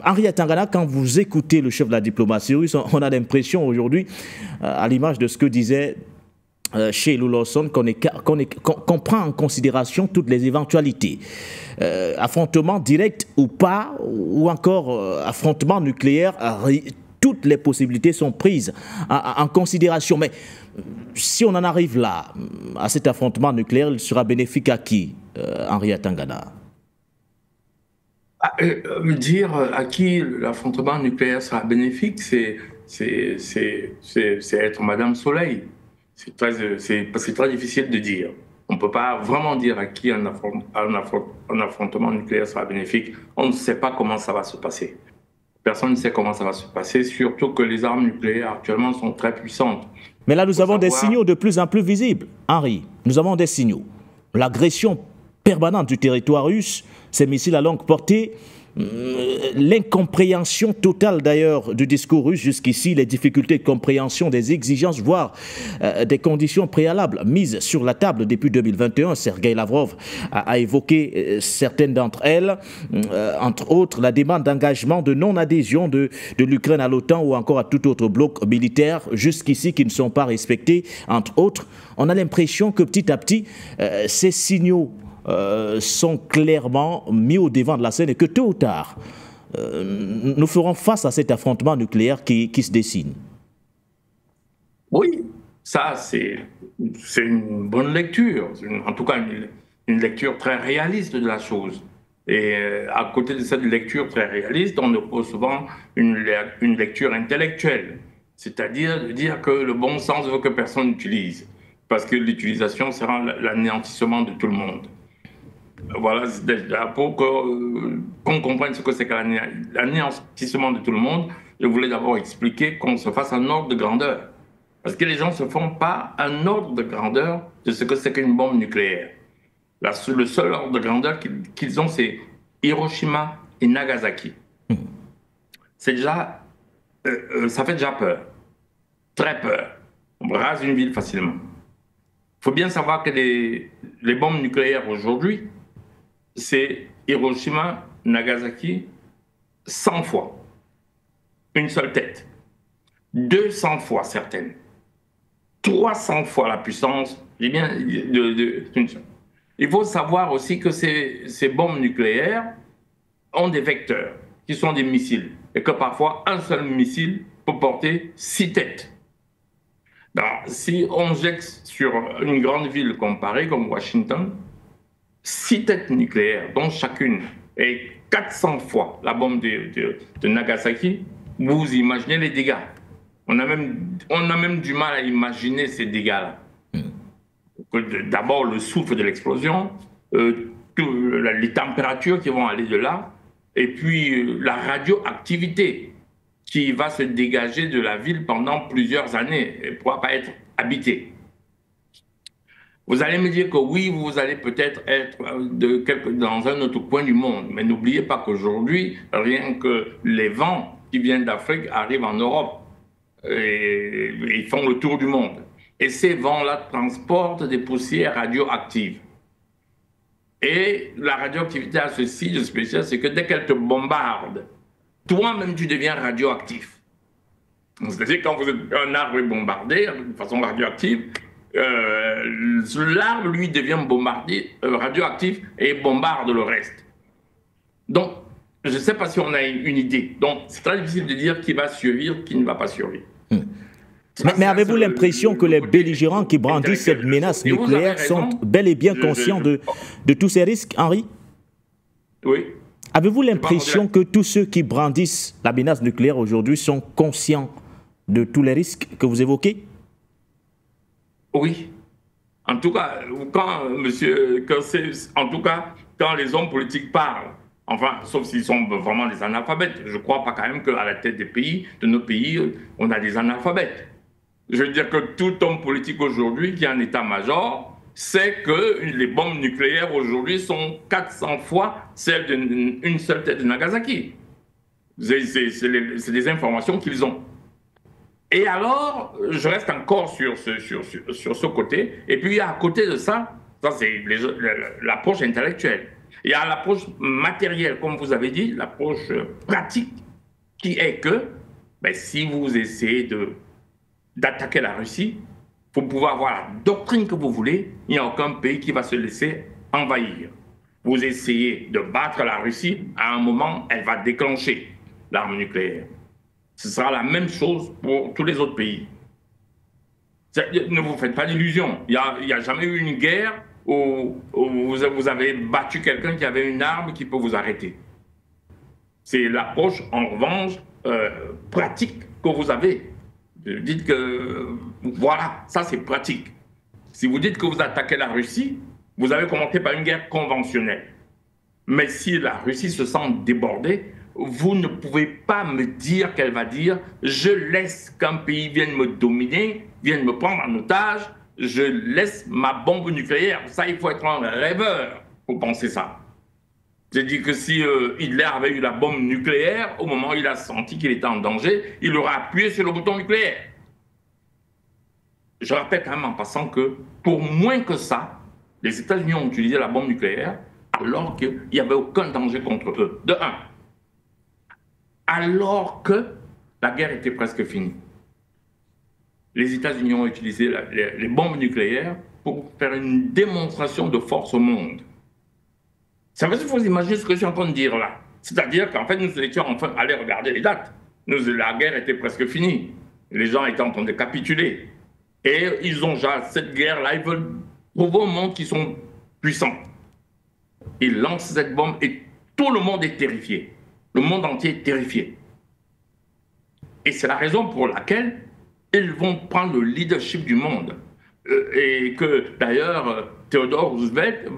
Henri Atangana, quand vous écoutez le chef de la diplomatie russe, on a l'impression aujourd'hui, à l'image de ce que disait chez Lawson, qu'on prend en considération toutes les éventualités. Affrontement direct ou pas, ou encore affrontement nucléaire, toutes les possibilités sont prises en considération. Mais si on en arrive là, à cet affrontement nucléaire, il sera bénéfique à qui, Henri Atangana? Dire à qui l'affrontement nucléaire sera bénéfique, c'est être Madame Soleil. C'est très difficile de dire. On ne peut pas vraiment dire à qui un affrontement nucléaire sera bénéfique. On ne sait pas comment ça va se passer. Personne ne sait comment ça va se passer, surtout que les armes nucléaires actuellement sont très puissantes. Mais là, nous avons des signaux de plus en plus visibles, Henri. Nous avons des signaux. L'agression permanente du territoire russe, ces missiles à longue portée, l'incompréhension totale d'ailleurs du discours russe jusqu'ici, les difficultés de compréhension des exigences, voire des conditions préalables mises sur la table depuis 2021. Sergueï Lavrov a évoqué certaines d'entre elles, entre autres la demande d'engagement de non-adhésion de l'Ukraine à l'OTAN ou encore à tout autre bloc militaire jusqu'ici qui ne sont pas respectés, entre autres. On a l'impression que petit à petit, ces signaux sont clairement mis au devant de la scène et que tôt ou tard, nous ferons face à cet affrontement nucléaire qui se dessine. Oui, ça c'est une bonne lecture, en tout cas une lecture très réaliste de la chose. Et à côté de cette lecture très réaliste, on oppose souvent une lecture intellectuelle, c'est-à-dire de dire que le bon sens veut que personne n'utilise, parce que l'utilisation sera l'anéantissement de tout le monde. Voilà, pour qu'on comprenne ce que c'est que l'anéantissement de tout le monde, je voulais d'abord expliquer qu'on se fasse un ordre de grandeur. Parce que les gens ne se font pas un ordre de grandeur de ce que c'est qu'une bombe nucléaire. Le seul ordre de grandeur qu'ils ont, c'est Hiroshima et Nagasaki. C'est déjà, ça fait déjà peur, très peur. On rase une ville facilement. Il faut bien savoir que les bombes nucléaires aujourd'hui, c'est Hiroshima, Nagasaki, 100 fois. Une seule tête. 200 fois certaines. 300 fois la puissance. Il faut savoir aussi que ces bombes nucléaires ont des vecteurs, qui sont des missiles. Et que parfois, un seul missile peut porter 6 têtes. Donc, si on jette sur une grande ville comme Paris, comme Washington, 6 têtes nucléaires, dont chacune est 400 fois la bombe de Nagasaki, vous imaginez les dégâts. On a même du mal à imaginer ces dégâts-là. D'abord, le souffle de l'explosion, les températures qui vont aller de là, et puis la radioactivité qui va se dégager de la ville pendant plusieurs années et ne pourra pas être habitée. Vous allez me dire que oui, vous allez peut-être être dans un autre coin du monde, mais n'oubliez pas qu'aujourd'hui, rien que les vents qui viennent d'Afrique arrivent en Europe et ils font le tour du monde. Et ces vents-là transportent des poussières radioactives. Et la radioactivité a ceci de spécial, c'est que dès qu'elle te bombarde, toi-même tu deviens radioactif. C'est-à-dire quand vous êtes un arbre est bombardé de façon radioactive, l'arbre, lui, devient radioactif et bombarde le reste. Donc, je ne sais pas si on a une idée. Donc, c'est très difficile de dire qui va survivre, qui ne va pas survivre. Mais avez-vous l'impression que les belligérants qui brandissent cette menace nucléaire sont bel et bien conscients de tous ces risques, Henri? Oui. Avez-vous l'impression que tous ceux qui brandissent la menace nucléaire aujourd'hui sont conscients de tous les risques que vous évoquez? Oui. En tout cas, quand les hommes politiques parlent, enfin, sauf s'ils sont vraiment des analphabètes, je ne crois pas quand même qu'à la tête de nos pays, on a des analphabètes. Je veux dire que tout homme politique aujourd'hui qui est en état-major sait que les bombes nucléaires aujourd'hui sont 400 fois celles d'une seule tête de Nagasaki. C'est des informations qu'ils ont. Et alors, je reste encore sur ce côté. Et puis, à côté de ça, c'est l'approche intellectuelle. Il y a l'approche matérielle, comme vous avez dit, l'approche pratique, qui est que ben, si vous essayez d'attaquer la Russie, pour pouvoir avoir la doctrine que vous voulez, il n'y a aucun pays qui va se laisser envahir. Vous essayez de battre la Russie, à un moment, elle va déclencher l'arme nucléaire. Ce sera la même chose pour tous les autres pays. Ne vous faites pas d'illusions. Il n'y a jamais eu une guerre où vous avez battu quelqu'un qui avait une arme qui peut vous arrêter. C'est l'approche, en revanche, pratique que vous avez. Dites que, voilà, ça c'est pratique. Si vous dites que vous attaquez la Russie, vous avez commencé par une guerre conventionnelle. Mais si la Russie se sent débordée, vous ne pouvez pas me dire qu'elle va dire « je laisse qu'un pays vienne me dominer, vienne me prendre en otage, je laisse ma bombe nucléaire ». Ça, il faut être un rêveur pour penser ça. J'ai dit que si Hitler avait eu la bombe nucléaire, au moment où il a senti qu'il était en danger, il aurait appuyé sur le bouton nucléaire. Je rappelle quand même en passant que pour moins que ça, les États-Unis ont utilisé la bombe nucléaire alors qu'il n'y avait aucun danger contre eux. De un. Alors que la guerre était presque finie. Les États-Unis ont utilisé les bombes nucléaires pour faire une démonstration de force au monde. Ça veut dire qu'il faut imaginer ce que je suis en train de dire là. C'est-à-dire qu'en fait, nous étions enfin allés regarder les dates. La guerre était presque finie. Les gens étaient en train de capituler. Et ils ont déjà cette guerre-là, ils veulent prouver au monde qu'ils sont puissants. Ils lancent cette bombe et tout le monde est terrifié. Le monde entier est terrifié. Et c'est la raison pour laquelle ils vont prendre le leadership du monde. Et que d'ailleurs, Theodore Roosevelt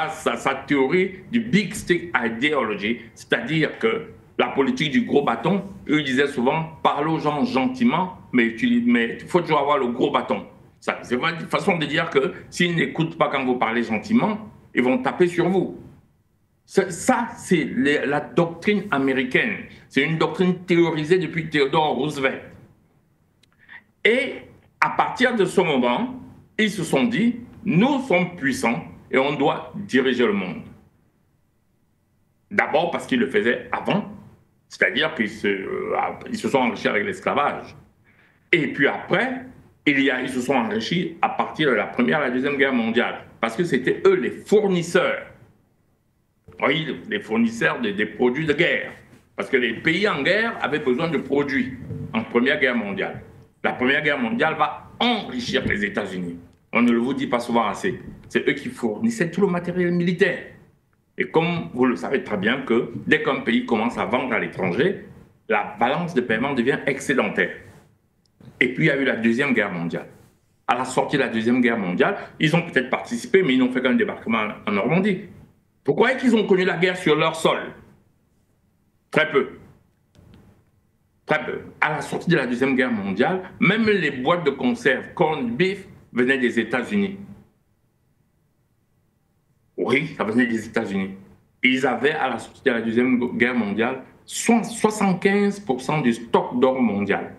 sa théorie du Big Stick Ideology, c'est-à-dire que la politique du gros bâton, eux disaient souvent, parlez aux gens gentiment, mais il faut toujours avoir le gros bâton. C'est une façon de dire que s'ils n'écoutent pas quand vous parlez gentiment, ils vont taper sur vous. Ça, c'est la doctrine américaine. C'est une doctrine théorisée depuis Theodore Roosevelt. Et à partir de ce moment, ils se sont dit, nous sommes puissants et on doit diriger le monde. D'abord parce qu'ils le faisaient avant, c'est-à-dire qu'ils se sont enrichis avec l'esclavage. Et puis après, ils se sont enrichis à partir de la Première et la Deuxième Guerre mondiale, parce que c'était eux les fournisseurs. Oui, les fournisseurs des produits de guerre. Parce que les pays en guerre avaient besoin de produits en Première Guerre mondiale. La Première Guerre mondiale va enrichir les États-Unis. On ne le vous dit pas souvent assez. C'est eux qui fournissaient tout le matériel militaire. Et comme vous le savez très bien que dès qu'un pays commence à vendre à l'étranger, la balance de paiement devient excédentaire. Et puis il y a eu la Deuxième Guerre mondiale. À la sortie de la Deuxième Guerre mondiale, ils ont peut-être participé, mais ils n'ont fait qu'un débarquement en Normandie. Pourquoi est-ce qu'ils ont connu la guerre sur leur sol? Très peu. Très peu. À la sortie de la Deuxième Guerre mondiale, même les boîtes de conserve corned beef venaient des États-Unis. Oui, ça venait des États-Unis. Ils avaient, à la sortie de la Deuxième Guerre mondiale, 75% du stock d'or mondial.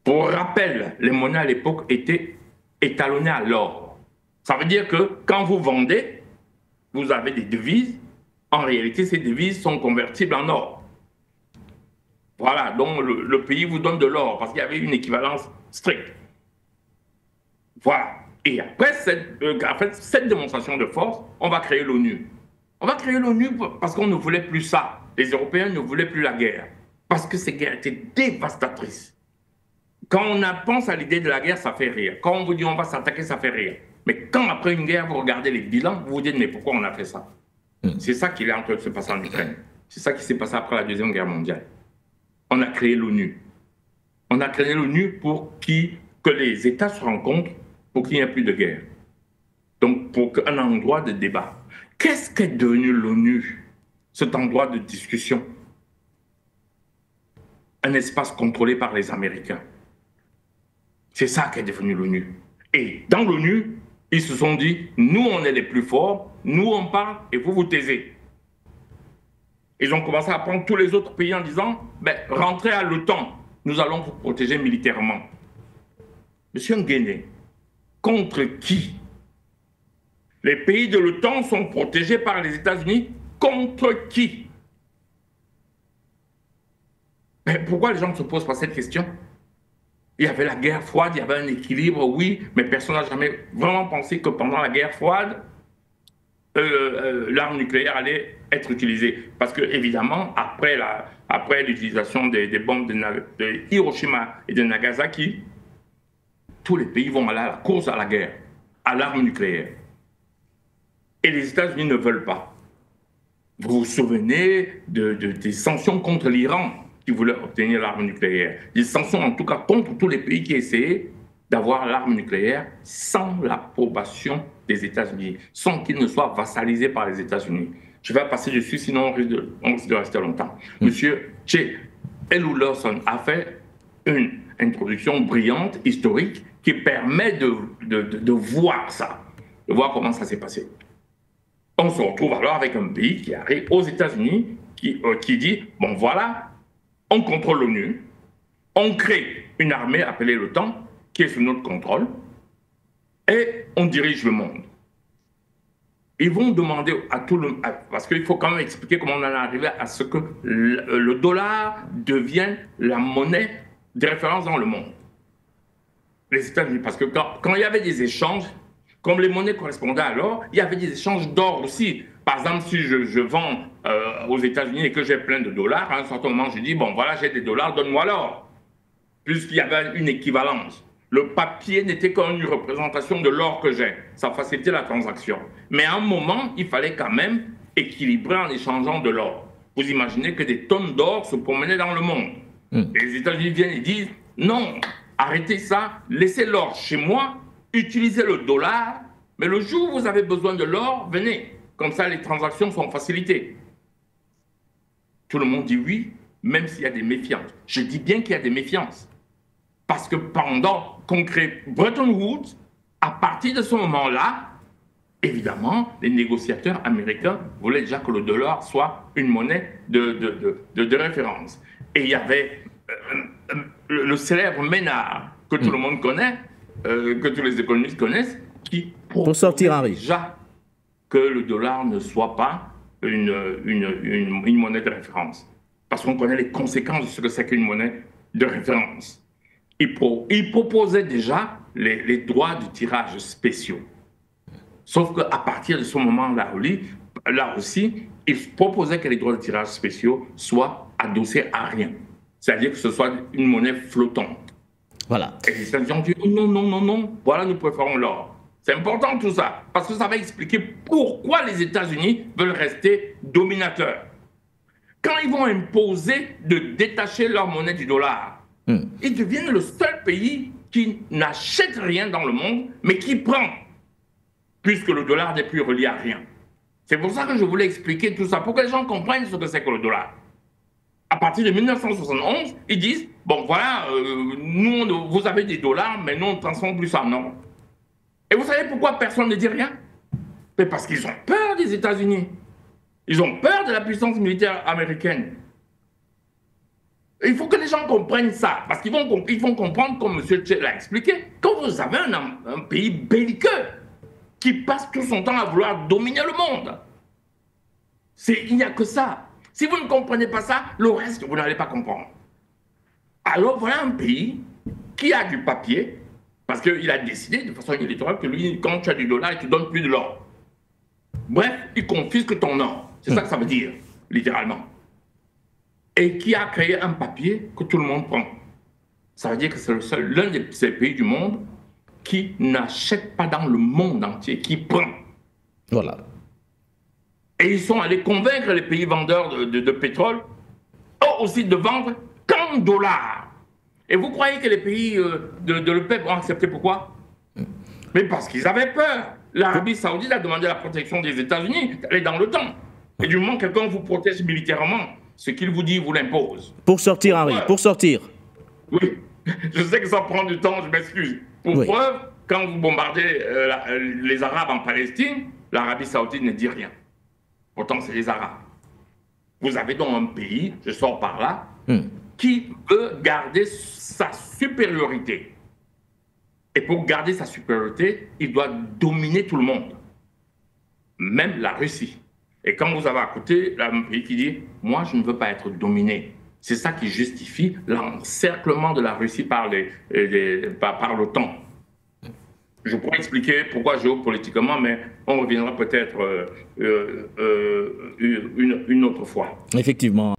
Pour rappel, les monnaies à l'époque étaient étalonnées à l'or. Ça veut dire que quand vous vendez, vous avez des devises. En réalité, ces devises sont convertibles en or. Voilà, donc le pays vous donne de l'or parce qu'il y avait une équivalence stricte. Voilà. Et après cette démonstration de force, on va créer l'ONU. On va créer l'ONU parce qu'on ne voulait plus ça. Les Européens ne voulaient plus la guerre. Parce que ces guerres étaient dévastatrices. Quand on pense à l'idée de la guerre, ça fait rire. Quand on vous dit on va s'attaquer, ça fait rire. Mais quand après une guerre, vous regardez les bilans, vous vous dites mais pourquoi on a fait ça? C'est ça qui est en train de se passer en Ukraine. C'est ça qui s'est passé après la Deuxième Guerre mondiale. On a créé l'ONU. On a créé l'ONU pour que les États se rencontrent pour qu'il n'y ait plus de guerre. Donc, pour un endroit de débat. Qu'est-ce qu'est devenu l'ONU? Cet endroit de discussion. Un espace contrôlé par les Américains. C'est ça qu'est devenu l'ONU. Et dans l'ONU, ils se sont dit, nous, on est les plus forts, nous, on parle, et vous, vous taisez. Ils ont commencé à prendre tous les autres pays en disant, ben, rentrez à l'OTAN, nous allons vous protéger militairement. Monsieur Nguéné, contre qui? Les pays de l'OTAN sont protégés par les États-Unis contre qui? Mais pourquoi les gens ne se posent pas cette question? Il y avait la guerre froide, il y avait un équilibre, oui, mais personne n'a jamais vraiment pensé que pendant la guerre froide, l'arme nucléaire allait être utilisée. Parce que, évidemment, après l'utilisation des bombes de Hiroshima et de Nagasaki, tous les pays vont aller à la course à la guerre, à l'arme nucléaire. Et les États-Unis ne veulent pas. Vous vous souvenez des sanctions contre l'Iran qui voulait obtenir l'arme nucléaire. Des sanctions, en tout cas, contre tous les pays qui essayaient d'avoir l'arme nucléaire sans l'approbation des États-Unis, sans qu'ils ne soient vassalisés par les États-Unis. Je vais passer dessus, sinon on risque de rester longtemps. Monsieur Che Elulawson a fait une introduction brillante, historique, qui permet de voir ça, de voir comment ça s'est passé. On se retrouve alors avec un pays qui arrive aux États-Unis, qui dit, bon voilà, on contrôle l'ONU, on crée une armée appelée l'OTAN, qui est sous notre contrôle, et on dirige le monde. Ils vont demander à tout le monde, parce qu'il faut quand même expliquer comment on en est arrivé à ce que le dollar devienne la monnaie de référence dans le monde. Les États-Unis, parce que quand il y avait des échanges, comme les monnaies correspondaient alors, il y avait des échanges d'or aussi. Par exemple, si je vends aux États-Unis et que j'ai plein de dollars, à un certain moment, je dis, bon, voilà, j'ai des dollars, donne-moi l'or. Puisqu'il y avait une équivalence. Le papier n'était qu'une représentation de l'or que j'ai. Ça facilitait la transaction. Mais à un moment, il fallait quand même équilibrer en échangeant de l'or. Vous imaginez que des tonnes d'or se promenaient dans le monde. Et les États-Unis viennent et disent, non, arrêtez ça, laissez l'or chez moi, utilisez le dollar, mais le jour où vous avez besoin de l'or, venez. Comme ça, les transactions sont facilitées. Tout le monde dit oui, même s'il y a des méfiances. Je dis bien qu'il y a des méfiances. Parce que pendant qu'on crée Bretton Woods, à partir de ce moment-là, évidemment, les négociateurs américains voulaient déjà que le dollar soit une monnaie de référence. Et il y avait le célèbre Ménard, que tout le monde connaît, que tous les économistes connaissent, qui proposait déjà que le dollar ne soit pas une monnaie de référence. Parce qu'on connaît les conséquences de ce que c'est qu'une monnaie de référence. Il proposait déjà les droits de tirage spéciaux. Sauf qu'à partir de ce moment-là aussi, il proposait que les droits de tirage spéciaux soient adossés à rien. C'est-à-dire que ce soit une monnaie flottante. Voilà. Et les États-Unis ont dit non, voilà, nous préférons l'or. C'est important tout ça, parce que ça va expliquer pourquoi les États-Unis veulent rester dominateurs. Quand ils vont imposer de détacher leur monnaie du dollar, ils deviennent le seul pays qui n'achète rien dans le monde, mais qui prend, puisque le dollar n'est plus relié à rien. C'est pour ça que je voulais expliquer tout ça, pour que les gens comprennent ce que c'est que le dollar. À partir de 1971, ils disent, bon voilà, vous avez des dollars, mais nous on transforme plus en or. Et vous savez pourquoi personne ne dit rien? C'est parce qu'ils ont peur des États-Unis. Ils ont peur de la puissance militaire américaine. Il faut que les gens comprennent ça, parce qu'ils vont comprendre, comme M. Che l'a expliqué, quand vous avez un pays belliqueux qui passe tout son temps à vouloir dominer le monde. Il n'y a que ça. Si vous ne comprenez pas ça, le reste, vous n'allez pas comprendre. Alors voilà un pays qui a du papier, parce qu'il a décidé de façon unilatérale que lui, quand tu as du dollar, il ne te donne plus de l'or. Bref, il confisque ton or. C'est ça que ça veut dire, littéralement. Et qui a créé un papier que tout le monde prend. Ça veut dire que c'est l'un de ces pays du monde qui n'achète pas dans le monde entier, qui prend. Voilà. Et ils sont allés convaincre les pays vendeurs de pétrole, eux aussi, de vendre qu'en dollars. Et vous croyez que les pays de l'OPEP ont accepté pourquoi? Mais parce qu'ils avaient peur. L'Arabie Saoudite a demandé la protection des États-Unis d'aller dans le temps. Et du moment que quelqu'un vous protège militairement, ce qu'il vous dit, il vous l'impose. Pour sortir, Henri, pour sortir. Oui, je sais que ça prend du temps, je m'excuse. Pour preuve, quand vous bombardez les Arabes en Palestine, l'Arabie Saoudite ne dit rien. Pourtant, c'est les Arabes. Vous avez donc un pays, je sors par là, qui veut garder sa supériorité. Et pour garder sa supériorité, il doit dominer tout le monde. même la Russie. Et quand vous avez à côté un pays qui dit « moi, je ne veux pas être dominé », c'est ça qui justifie l'encerclement de la Russie par l'OTAN. Je pourrais expliquer pourquoi géopolitiquement, mais on reviendra peut-être une autre fois. Effectivement.